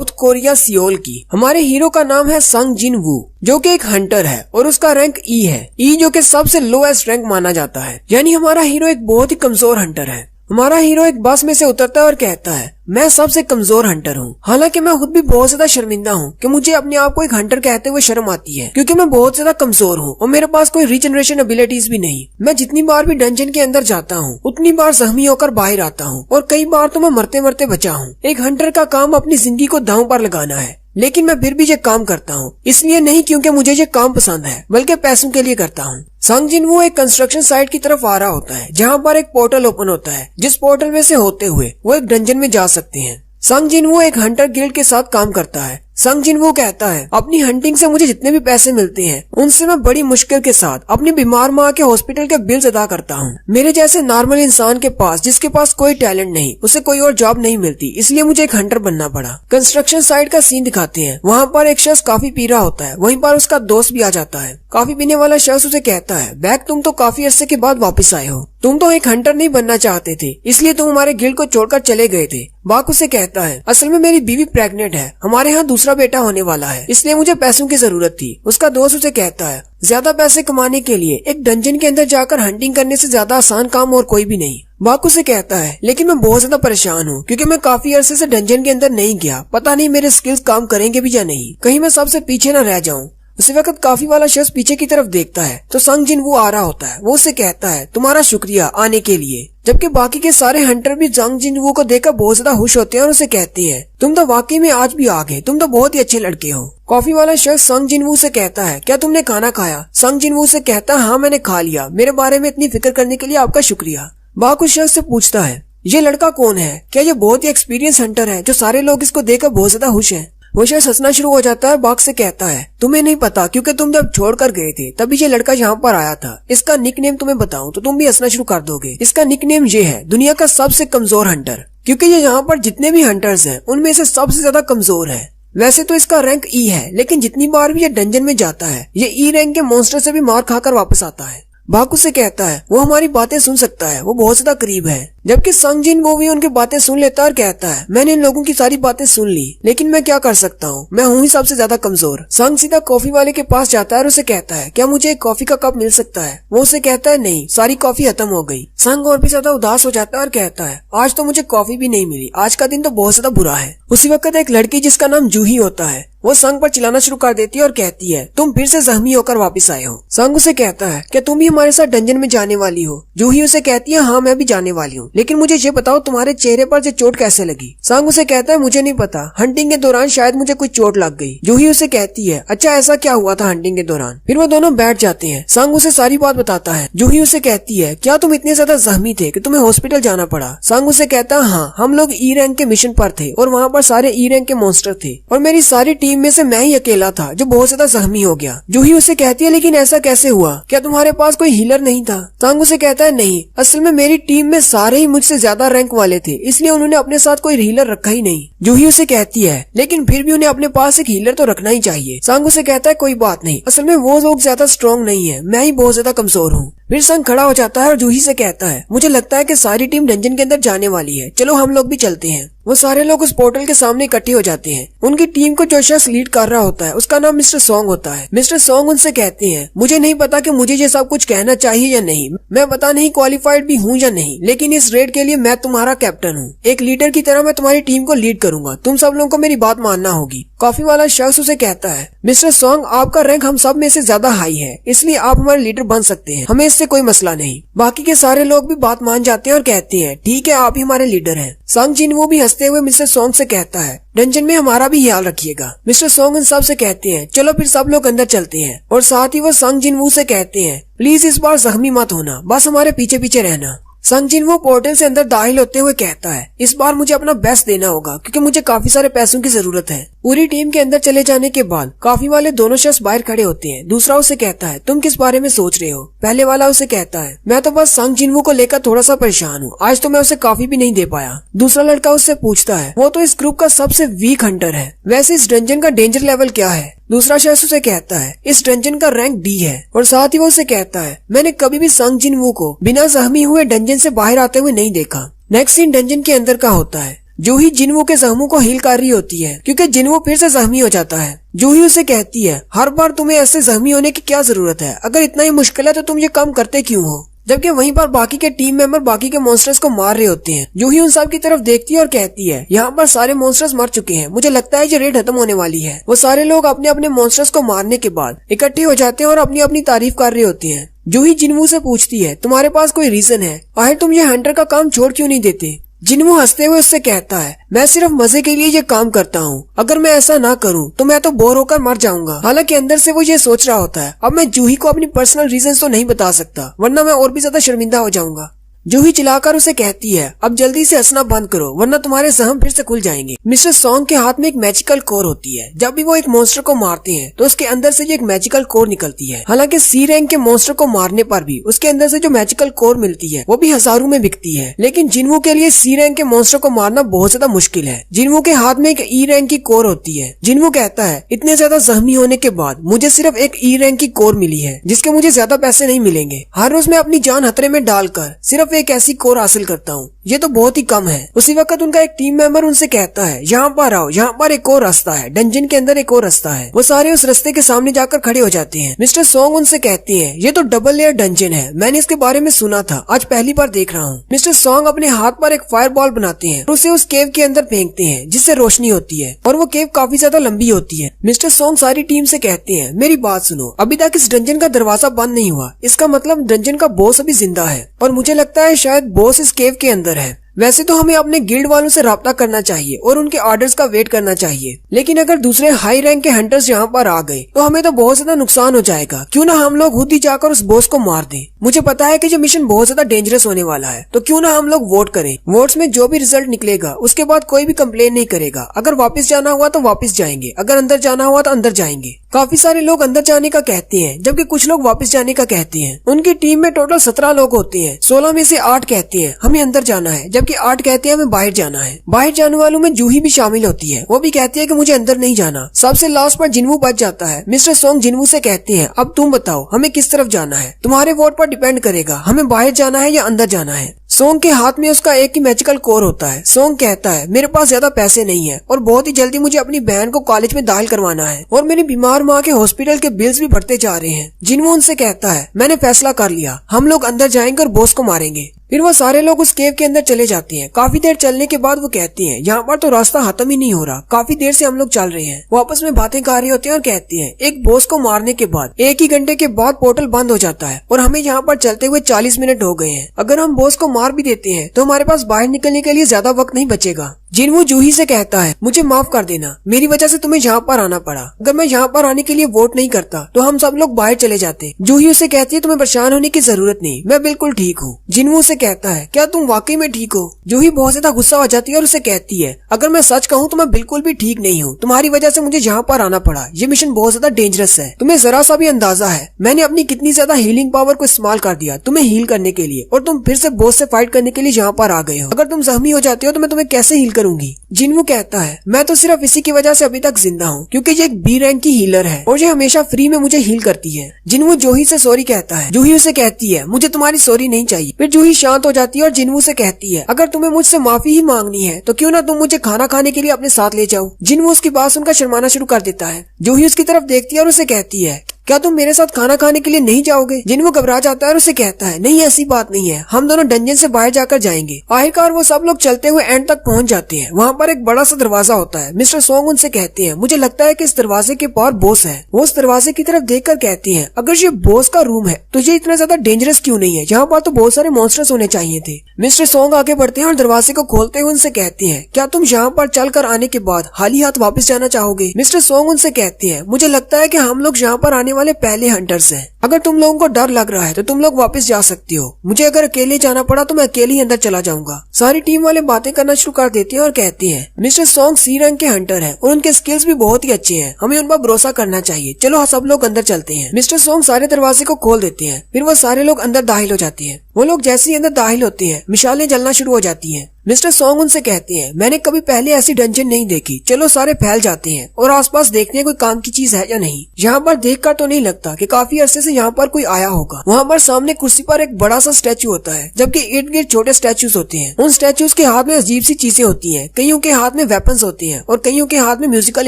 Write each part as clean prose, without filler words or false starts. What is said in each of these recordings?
South Korea Seoul की। हमारे hero का नाम है संग जिन वू, जो कि एक हंटर है और उसका रैंक ई है। ई जो कि सबसे लोएस्ट रैंक माना जाता है, यानी हमारा हीरो एक बहुत ही कमजोर हंटर है। हमारा हीरो एक बस में से उतरता है और कहता है, मैं सबसे कमजोर हंटर हूँ। हालांकि मैं खुद भी बहुत ज्यादा शर्मिंदा हूँ कि मुझे अपने आप को एक हंटर कहते हुए शर्म आती है, क्योंकि मैं बहुत ज्यादा कमजोर हूँ और मेरे पास कोई रीजनरेशन एबिलिटीज भी नहीं। मैं जितनी बार भी डंजन के अंदर जाता हूँ उतनी बार जख्मी होकर बाहर आता हूँ और कई बार तो मैं मरते मरते बचा हूँ। एक हंटर का काम अपनी जिंदगी को दांव पर लगाना है, लेकिन मैं फिर भी ये काम करता हूँ, इसलिए नहीं क्योंकि मुझे ये काम पसंद है, बल्कि पैसों के लिए करता हूँ। संग जिन वो एक कंस्ट्रक्शन साइट की तरफ आ रहा होता है, जहाँ पर एक पोर्टल ओपन होता है, जिस पोर्टल में से होते हुए वो एक डंजन में जा सकते हैं। संग जिन वो एक हंटर गिल्ड के साथ काम करता है। संग जिन वो कहता है, अपनी हंटिंग से मुझे जितने भी पैसे मिलते हैं उनसे मैं बड़ी मुश्किल के साथ अपनी बीमार माँ के हॉस्पिटल के बिल्स अदा करता हूँ। मेरे जैसे नॉर्मल इंसान के पास, जिसके पास कोई टैलेंट नहीं, उसे कोई और जॉब नहीं मिलती, इसलिए मुझे एक हंटर बनना पड़ा। कंस्ट्रक्शन साइट का सीन दिखाते हैं। वहाँ पर एक शख्स काफी पी रहा होता है, वहीं पर उसका दोस्त भी आ जाता है। काफी पीने वाला शख्स उसे कहता है, बैग तुम तो काफी अरसे के बाद वापस आए हो, तुम तो एक हंटर नहीं बनना चाहते थे, इसलिए तुम हमारे गिल्ड को छोड़कर चले गए थे। बाक उसे कहता है, असल में मेरी बीवी प्रेग्नेंट है, हमारे यहाँ दूसरा बेटा होने वाला है, इसलिए मुझे पैसों की जरूरत थी। उसका दोस्त उसे कहता है, ज्यादा पैसे कमाने के लिए एक डंजन के अंदर जाकर हंटिंग करने से ज्यादा आसान काम और कोई भी नहीं। बाक उसे कहता है, लेकिन मैं बहुत ज्यादा परेशान हूँ, क्योंकि मैं काफी अरसे से डंजन के अंदर नहीं गया, पता नहीं मेरे स्किल्स काम करेंगे भी या नहीं, कहीं मैं सबसे पीछे न रह जाऊँ। उसी वक्त काफी वाला शख्स पीछे की तरफ देखता है तो संग जिन वो आ रहा होता है। वो उसे कहता है, तुम्हारा शुक्रिया आने के लिए। जबकि बाकी के सारे हंटर भी संग जिन वो को देखकर बहुत ज्यादा खुश होते हैं और उसे कहते हैं, तुम तो वाकई में आज भी आ गए, तुम तो बहुत ही अच्छे लड़के हो। कॉफी वाला शख्स संग जिन वो से कहता है, क्या तुमने खाना खाया? संग जिन वो से कहता है, हाँ मैंने खा लिया, मेरे बारे में इतनी फिक्र करने के लिए आपका शुक्रिया। बाक उस शख्स से पूछता है, ये लड़का कौन है? क्या ये बहुत ही एक्सपीरियंस हंटर है जो सारे लोग इसको देखकर बहुत ज्यादा खुश हैं? वो शख्स हंसना शुरू हो जाता है। बाक से कहता है, तुम्हें नहीं पता, क्योंकि तुम जब छोड़कर गए थे तभी ये लड़का यहाँ पर आया था। इसका निकनेम तुम्हें बताऊं तो तुम भी हंसना शुरू कर दोगे। इसका निकनेम ये है, दुनिया का सबसे कमजोर हंटर, क्योंकि ये यहाँ पर जितने भी हंटर्स हैं उनमें से सबसे ज्यादा कमजोर है। वैसे तो इसका रैंक ई है, लेकिन जितनी बार भी ये डंजन में जाता है ये ई रैंक के मॉन्स्टर से भी मार खाकर वापस आता है। बाकू से कहता है, वो हमारी बातें सुन सकता है, वो बहुत ज्यादा करीब है। जबकि संग जिन वो भी उनकी बातें सुन लेता है और कहता है, मैंने इन लोगों की सारी बातें सुन ली, लेकिन मैं क्या कर सकता हूँ, मैं हूँ ही सबसे ज्यादा कमजोर। संग सीधा कॉफी वाले के पास जाता है और उसे कहता है, क्या मुझे एक कॉफी का कप मिल सकता है? वो उसे कहता है, नहीं, सारी कॉफी खत्म हो गई। संग और भी ज्यादा उदास हो जाता है और कहता है, आज तो मुझे कॉफी भी नहीं मिली, आज का दिन तो बहुत ज्यादा बुरा है। उसी वक्त एक लड़की जिसका नाम जूही होता है, वो संग पर चिल्लाना शुरू कर देती है और कहती है, तुम फिर से जख्मी होकर वापस आए हो। संग उसे कहता है, क्या तुम भी हमारे साथ डंजन में जाने वाली हो? जूही उसे कहती है, हाँ मैं भी जाने वाली हूँ, लेकिन मुझे ये बताओ तुम्हारे चेहरे पर ये चोट कैसे लगी? संग उसे कहता है, मुझे नहीं पता, हंटिंग के दौरान शायद मुझे कुछ चोट लग गई। जूही उसे कहती है, अच्छा ऐसा क्या हुआ था हंटिंग के दौरान? फिर वो दोनों बैठ जाते हैं। संग उसे सारी बात बताता है। जूही उसे कहती है, क्या तुम इतने ज्यादा जख्मी थे कि तुम्हें हॉस्पिटल जाना पड़ा? संग उसे कहता है, हाँ, हम लोग ई रैंक के मिशन पर थे और वहाँ पर सारे ई रैंक के मॉन्स्टर थे और मेरी सारी टीम में से मैं ही अकेला था जो बहुत ज्यादा जख्मी हो गया। जूही उसे कहती है, लेकिन ऐसा कैसे हुआ? क्या तुम्हारे पास कोई हीलर नहीं था? संग उसे कहता है, नहीं, असल में मेरी टीम में सारे ही मुझसे ज्यादा रैंक वाले थे, इसलिए उन्होंने अपने साथ कोई हीलर रखा ही नहीं। जूही उसे कहती है, लेकिन फिर भी उन्हें अपने पास एक हीलर तो रखना ही चाहिए। संग उसे कहता है, कोई बात नहीं, असल में वो लोग ज्यादा स्ट्रॉन्ग नहीं है, मैं ही बहुत ज्यादा कमजोर हूँ। फिर संग खड़ा हो जाता है और जूही से कहता है, मुझे लगता है कि सारी टीम डंजन के अंदर जाने वाली है, चलो हम लोग भी चलते हैं। वो सारे लोग उस पोर्टल के सामने इकट्ठे हो जाते हैं। उनकी टीम को जो शख्स लीड कर रहा होता है उसका नाम मिस्टर सॉन्ग होता है। मिस्टर सॉन्ग उनसे कहते हैं, मुझे नहीं पता कि मुझे ये सब कुछ कहना चाहिए या नहीं, मैं पता नहीं क्वालिफाइड भी हूँ या नहीं, लेकिन इस रेड के लिए मैं तुम्हारा कैप्टन हूँ। एक लीडर की तरह मैं तुम्हारी टीम को लीड करूंगा, तुम सब लोगों को मेरी बात मानना होगी। कॉफी वाला शख्स उसे कहता है, मिस्टर सॉन्ग, आपका रैंक हम सब में से ज्यादा हाई है, इसलिए आप हमारे लीडर बन सकते हैं, हमें इससे कोई मसला नहीं। बाकी के सारे लोग भी बात मान जाते हैं और कहते हैं, ठीक है, आप ही हमारे लीडर हैं। संग जिन वो भी हंसते हुए मिस्टर सॉन्ग से कहता है, डंजन में हमारा भी ख्याल रखिएगा। मिस्टर सॉन्ग इन सब से कहते हैं, चलो फिर सब लोग अंदर चलते हैं। और साथ ही वो संग जिन वो से कहते हैं, प्लीज इस बार जख्मी मत होना, बस हमारे पीछे पीछे रहना। संग जिन वो पोर्टल से अंदर दाखिल होते हुए कहता है, इस बार मुझे अपना बेस्ट देना होगा, क्योंकि मुझे काफी सारे पैसों की जरूरत है। पूरी टीम के अंदर चले जाने के बाद काफी वाले दोनों शख्स बाहर खड़े होते हैं। दूसरा उसे कहता है, तुम किस बारे में सोच रहे हो? पहले वाला उसे कहता है, मैं तो बस संग जिनवू को लेकर थोड़ा सा परेशान हूँ, आज तो मैं उसे काफी भी नहीं दे पाया। दूसरा लड़का उससे पूछता है, वो तो इस ग्रुप का सबसे वीक हंटर है, वैसे इस डंजन का डेंजर लेवल क्या है? दूसरा शख्स उसे कहता है, इस डंजन का रैंक डी है। और साथ ही वो उसे कहता है, मैंने कभी भी संग जिनवू को बिना जख्मी हुए डंजन से बाहर आते हुए नहीं देखा। नेक्स्ट सीन डंजन के अंदर का होता है। जूही जिन्वू के जख्मों को हील कर रही होती है क्योंकि जिन्वू फिर से जख्मी हो जाता है। जूही उसे कहती है, हर बार तुम्हें ऐसे जख्मी होने की क्या जरूरत है? अगर इतना ही मुश्किल है तो तुम ये काम करते क्यों हो? जबकि वहीं पर बाकी के टीम मेंबर बाकी के मॉन्स्टर्स को मार रहे होते हैं। जूही उन सब की तरफ देखती है और कहती है, यहाँ पर सारे मॉन्स्टर्स मर चुके हैं, मुझे लगता है ये रेड खत्म होने वाली है। वो सारे लोग अपने अपने मॉन्स्टर्स को मारने के बाद इकट्ठे हो जाते हैं और अपनी अपनी तारीफ कर रहे होते हैं। जूही जिन्वू से पूछती है, तुम्हारे पास कोई रीजन है? आखिर तुम ये हंटर का काम छोड़ क्यों नहीं देते? जिन्वू हंसते हुए उससे कहता है, मैं सिर्फ मजे के लिए ये काम करता हूँ, अगर मैं ऐसा ना करूँ तो मैं तो बोर होकर मर जाऊंगा। हालांकि अंदर से वो ये सोच रहा होता है, अब मैं जूही को अपनी पर्सनल रीजन तो नहीं बता सकता वरना मैं और भी ज्यादा शर्मिंदा हो जाऊंगा। जूही चिल्लाकर उसे कहती है, अब जल्दी से हंसना बंद करो वरना तुम्हारे जख्म फिर से खुल जाएंगे। मिस्टर सॉन्ग के हाथ में एक मैजिकल कोर होती है। जब भी वो एक मॉन्स्टर को मारते हैं तो उसके अंदर से एक मैजिकल कोर निकलती है। हालांकि सी रैंक के मॉन्स्टर को मारने पर भी उसके अंदर से जो मैजिकल कोर मिलती है वो भी हजारों में बिकती है, लेकिन जिन्वू के लिए सी रैंक के मॉन्स्टर को मारना बहुत ज्यादा मुश्किल है। जिन्वू के हाथ में एक ई रैंक की कोर होती है। जिन्वू कहता है, इतने ज्यादा जख्मी होने के बाद मुझे सिर्फ एक ई रैंक की कोर मिली है जिसके मुझे ज्यादा पैसे नहीं मिलेंगे। हर रोज मैं अपनी जान खतरे में डालकर सिर्फ एक ऐसी कोर हासिल करता हूँ, ये तो बहुत ही कम है। उसी वक्त उनका एक टीम मेंबर उनसे कहता है, यहाँ पर आओ, यहाँ पर एक और रास्ता है, डंजन के अंदर एक और रास्ता है। वो सारे उस रास्ते के सामने जाकर खड़े हो जाते हैं। मिस्टर सॉन्ग उनसे कहते हैं, ये तो डबल लेयर डंजन है, मैंने इसके बारे में सुना था, आज पहली बार देख रहा हूँ। मिस्टर सॉन्ग अपने हाथ पर एक फायर बॉल बनाते हैं और उसे उस केव के अंदर फेंकते हैं जिससे रोशनी होती है और वो केव काफी ज्यादा लंबी होती है। मिस्टर सॉन्ग सारी टीम से कहते हैं, मेरी बात सुनो, अभी तक इस डंजन का दरवाजा बंद नहीं हुआ, इसका मतलब डंजन का बॉस अभी जिंदा है और मुझे लगता है शायद बॉस इस केव के अंदर है। वैसे तो हमें अपने गिल्ड वालों से राब्ता करना चाहिए और उनके ऑर्डर्स का वेट करना चाहिए, लेकिन अगर दूसरे हाई रैंक के हंटर्स यहाँ पर आ गए तो हमें तो बहुत ज्यादा नुकसान हो जाएगा। क्यों ना हम लोग खुद ही जाकर उस बॉस को मार दें। मुझे पता है कि ये मिशन बहुत ज्यादा डेंजरस होने वाला है, तो क्यों ना हम लोग वोट करें। वोट्स में जो भी रिजल्ट निकलेगा उसके बाद कोई भी कंप्लेन नहीं करेगा। अगर वापस जाना हुआ तो वापस जाएंगे, अगर अंदर जाना हुआ तो अंदर जाएंगे। काफी सारे लोग अंदर जाने का कहते हैं जबकि कुछ लोग वापस जाने का कहते हैं। उनकी टीम में टोटल 17 लोग होते हैं, 16 में से 8 कहते हैं हमें अंदर जाना है, जबकि 8 कहते हैं हमें बाहर जाना है। बाहर जाने वालों में जूही भी शामिल होती है, वो भी कहती है कि मुझे अंदर नहीं जाना। सबसे लास्ट पर जिन्वू बच जाता है। मिस्टर सॉन्ग जिन्वू से कहते हैं, अब तुम बताओ हमें किस तरफ जाना है, तुम्हारे वोट पर डिपेंड करेगा हमें बाहर जाना है या अंदर जाना है। सॉन्ग के हाथ में उसका एक ही मैजिकल कोर होता है। सॉन्ग कहता है, मेरे पास ज्यादा पैसे नहीं है और बहुत ही जल्दी मुझे अपनी बहन को कॉलेज में दाखिल करवाना है और मेरी बीमार माँ के हॉस्पिटल के बिल्स भी बढ़ते जा रहे हैं। जिन्वू उनसे कहता है, मैंने फैसला कर लिया, हम लोग अंदर जाएंगे और बॉस को मारेंगे। फिर वो सारे लोग उस केव के अंदर चले जाते हैं। काफी देर चलने के बाद वो कहते हैं, यहाँ पर तो रास्ता खत्म ही नहीं हो रहा, काफी देर से हम लोग चल रहे हैं। वो आपस में बातें कर रहे होते हैं और कहते हैं, एक बॉस को मारने के बाद 1 ही घंटे के बाद पोर्टल बंद हो जाता है और हमें यहाँ पर चलते हुए 40 मिनट हो गए हैं। अगर हम बॉस को मार भी देते हैं तो हमारे पास बाहर निकलने के लिए ज्यादा वक्त नहीं बचेगा। जिन्वू जूही से कहता है, मुझे माफ कर देना, मेरी वजह से तुम्हें यहाँ पर आना पड़ा। अगर मैं यहाँ पर आने के लिए वोट नहीं करता तो हम सब लोग बाहर चले जाते। जूही उसे कहती है, तुम्हें परेशान होने की जरूरत नहीं, मैं बिल्कुल ठीक हूँ। जिन्वू से कहता है, क्या तुम वाकई में ठीक हो? जूही बहुत ज्यादा गुस्सा हो जाती है और उसे कहती है, अगर मैं सच कहूँ तो मैं बिल्कुल भी ठीक नहीं हूँ, तुम्हारी वजह से मुझे यहाँ पर आना पड़ा। ये मिशन बहुत ज्यादा डेंजरस है, तुम्हें जरा सा भी अंदाजा है मैंने अपनी कितनी ज्यादा हीलिंग पावर को इस्तेमाल कर दिया तुम्हें हील करने के लिए, और तुम फिर से बॉस से फाइट करने के लिए यहाँ पर आ गए हो। अगर तुम जख्मी हो जाते हो तो मैं तुम्हें कैसे हील करूंगी? जिन्वू कहता है, मैं तो सिर्फ इसी की वजह से अभी तक जिंदा हूँ क्योंकि ये एक बी रैंक की हीलर है और ये हमेशा फ्री में मुझे हील करती है। जिन्वू जूही से सॉरी कहता है। जूही उसे कहती है, मुझे तुम्हारी सॉरी नहीं चाहिए। फिर जूही शांत हो जाती है और जिन्वू से कहती है, अगर तुम्हें मुझसे माफी ही मांगनी है तो क्यों ना तुम मुझे खाना खाने के लिए अपने साथ ले जाओ। जिन्वू उसकी बात सुनकर शर्माना शुरू कर देता है। जूही उसकी तरफ देखती है और उसे कहती है, क्या तुम मेरे साथ खाना खाने के लिए नहीं जाओगे? जिन्वू घबरा जाता है और उसे कहता है, नहीं ऐसी बात नहीं है, हम दोनों डंजन से बाहर जाकर जाएंगे। आखिरकार वो सब लोग चलते हुए एंड तक पहुंच जाते हैं। वहाँ पर एक बड़ा सा दरवाजा होता है। मिस्टर सॉन्ग उनसे कहते हैं, मुझे लगता है कि इस दरवाजे के पार बॉस है। वो उस दरवाजे की तरफ देखकर कहते हैं, अगर ये बॉस का रूम है तो ये इतना ज्यादा डेंजरस क्यों नहीं है? यहाँ पर तो बहुत सारे मॉन्स्टर्स होने चाहिए थे। मिस्टर सॉन्ग आगे बढ़ते हैं और दरवाजे को खोलते हुए उनसे कहते हैं, क्या तुम यहाँ पर चल कर आने के बाद खाली हाथ वापस जाना चाहोगे? मिस्टर सॉन्ग उनसे कहते हैं, मुझे लगता है कि हम लोग यहाँ पर आने वाले पहले हंटर है। अगर तुम लोगों को डर लग रहा है तो तुम लोग वापस जा सकते हो, मुझे अगर अकेले जाना पड़ा तो मैं अकेले ही अंदर चला जाऊंगा। सारी टीम वाले बातें करना शुरू कर देते हैं और कहते हैं, मिस्टर सॉन्ग सी रैंक के हंटर हैं और उनके स्किल्स भी बहुत ही अच्छे हैं, हमें उन पर भरोसा करना चाहिए। चलो सब लोग अंदर चलते हैं। मिस्टर सॉन्ग सारे दरवाजे को खोल देते हैं। फिर वो सारे लोग अंदर दाखिल हो जाते हैं। वो लोग जैसे ही अंदर दाखिल होते हैं मिसालें जलना शुरू हो जाती हैं। मिस्टर सॉन्ग उनसे कहते हैं, मैंने कभी पहले ऐसी डंजन नहीं देखी, चलो सारे फैल जाते हैं और आसपास देखते हैं कोई काम की चीज है या नहीं। यहाँ पर देखकर तो नहीं लगता कि काफी अरसे से यहाँ पर कोई आया होगा। वहाँ पर सामने कुर्सी पर एक बड़ा सा स्टैचू होता है, जबकि इर्द गिर्द छोटे स्टैचूज होते हैं। उन स्टैचूज के हाथ में अजीब सी चीजें होती हैं, कईयों के हाथ में वेपन्स होते हैं और कईयों के हाथ में म्यूजिकल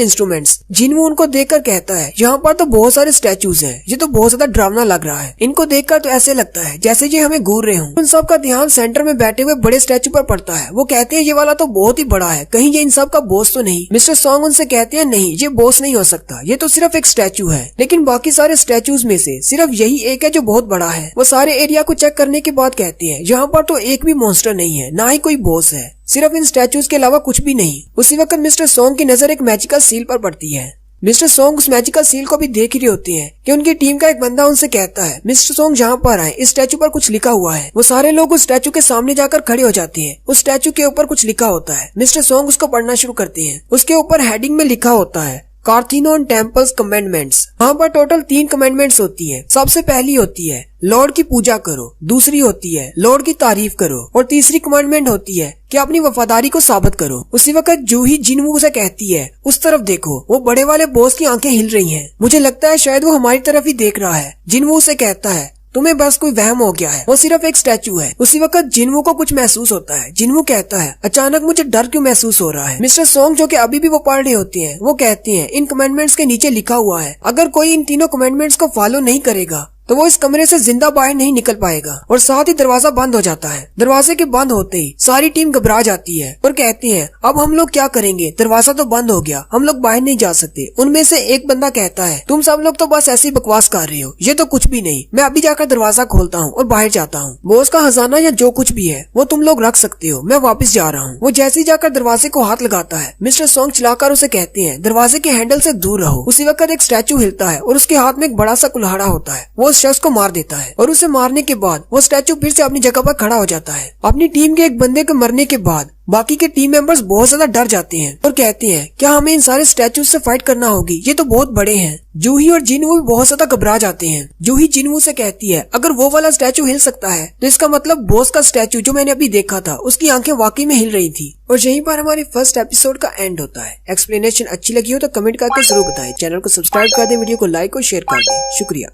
इंस्ट्रूमेंट्स। जिनवू उनको देखकर कहता है, यहाँ पर तो बहुत सारे स्टैचूज हैं, ये तो बहुत ज्यादा डरावना लग रहा है। इनको देखकर तो ऐसे लगता है जैसे ये हमें घूर रहे हों। उन सब का ध्यान सेंटर में बैठे हुए बड़े स्टैचू पर पड़ता है। वो कहते हैं ये वाला तो बहुत ही बड़ा है, कहीं ये इन सब का बॉस तो नहीं। मिस्टर सॉन्ग उनसे कहते हैं नहीं, ये बॉस नहीं हो सकता, ये तो सिर्फ एक स्टैचू है। लेकिन बाकी सारे स्टैचूज में से सिर्फ यही एक है जो बहुत बड़ा है। वो सारे एरिया को चेक करने के बाद कहते हैं यहाँ पर तो एक भी मॉन्स्टर नहीं है, ना ही कोई बॉस है, सिर्फ इन स्टैचूज के अलावा कुछ भी नहीं। उसी वक्त मिस्टर सॉन्ग की नजर एक मैजिकल सील पर पड़ती है। मिस्टर सॉन्ग उस मैजिकल सील को भी देख ही रहे होते हैं कि उनकी टीम का एक बंदा उनसे कहता है, मिस्टर सॉन्ग जहाँ पर आए, इस स्टैचू पर कुछ लिखा हुआ है। वो सारे लोग उस स्टैचू के सामने जाकर खड़े हो जाते हैं। उस स्टैचू के ऊपर कुछ लिखा होता है। मिस्टर सॉन्ग उसको पढ़ना शुरू करते हैं। उसके ऊपर हेडिंग में लिखा होता है कार्थीनोन टेम्पल्स कमेंडमेंट्स। वहाँ पर टोटल 3 कमेंडमेंट्स होती है। सबसे पहली होती है लॉर्ड की पूजा करो, दूसरी होती है लॉर्ड की तारीफ करो और तीसरी कमांडमेंट होती है कि अपनी वफादारी को साबित करो। उसी वक्त जूही जिनवू से कहती है, उस तरफ देखो, वो बड़े वाले बॉस की आंखें हिल रही हैं। मुझे लगता है शायद वो हमारी तरफ ही देख रहा है। जिनवू से कहता है, तुम्हें बस कोई वहम हो गया है, वो सिर्फ एक स्टैचू है। उसी वक्त जिनवू को कुछ महसूस होता है। जिनवू कहता है, अचानक मुझे डर क्यों महसूस हो रहा है। मिस्टर सॉन्ग जो कि अभी भी वो पढ़ रहे होते हैं, वो कहते हैं इन कमेंडमेंट्स के नीचे लिखा हुआ है अगर कोई इन तीनों कमेंडमेंट्स को फॉलो नहीं करेगा तो वो इस कमरे से जिंदा बाहर नहीं निकल पाएगा। और साथ ही दरवाजा बंद हो जाता है। दरवाजे के बंद होते ही सारी टीम घबरा जाती है और कहती है, अब हम लोग क्या करेंगे, दरवाजा तो बंद हो गया, हम लोग बाहर नहीं जा सकते। उनमें से एक बंदा कहता है, तुम सब लोग तो बस ऐसी बकवास कर रहे हो, ये तो कुछ भी नहीं, मैं अभी जाकर दरवाजा खोलता हूँ और बाहर जाता हूँ। बॉस का खजाना या जो कुछ भी है वो तुम लोग रख सकते हो, मैं वापस जा रहा हूँ। वो जैसे ही जाकर दरवाजे को हाथ लगाता है, मिस्टर सॉन्ग चिल्लाकर उसे कहते हैं, दरवाजे के हैंडल से दूर रहो। उसी वक्त एक स्टैचू हिलता है और उसके हाथ में एक बड़ा सा कुल्हाड़ा होता है। वो शख्स को मार देता है और उसे मारने के बाद वो स्टैचू फिर से अपनी जगह पर खड़ा हो जाता है। अपनी टीम के एक बंदे के मरने के बाद बाकी के टीम मेंबर्स बहुत ज्यादा डर जाते हैं और कहते हैं, क्या हमें इन सारे स्टैचू से फाइट करना होगी, ये तो बहुत बड़े हैं। जूही और जिनवू भी बहुत ज्यादा घबरा जाते हैं। जूही जिनवू से कहती है, अगर वो वाला स्टैचू हिल सकता है तो इसका मतलब बॉस का स्टैचू जो मैंने अभी देखा था उसकी आंखें वाकई में हिल रही थी। और यहीं पर हमारी फर्स्ट एपिसोड का एंड होता है। एक्सप्लेनेशन अच्छी लगी हो तो कमेंट करके जरूर बताएं। चैनल को सब्सक्राइब कर दे, वीडियो को लाइक और शेयर कर दे। शुक्रिया।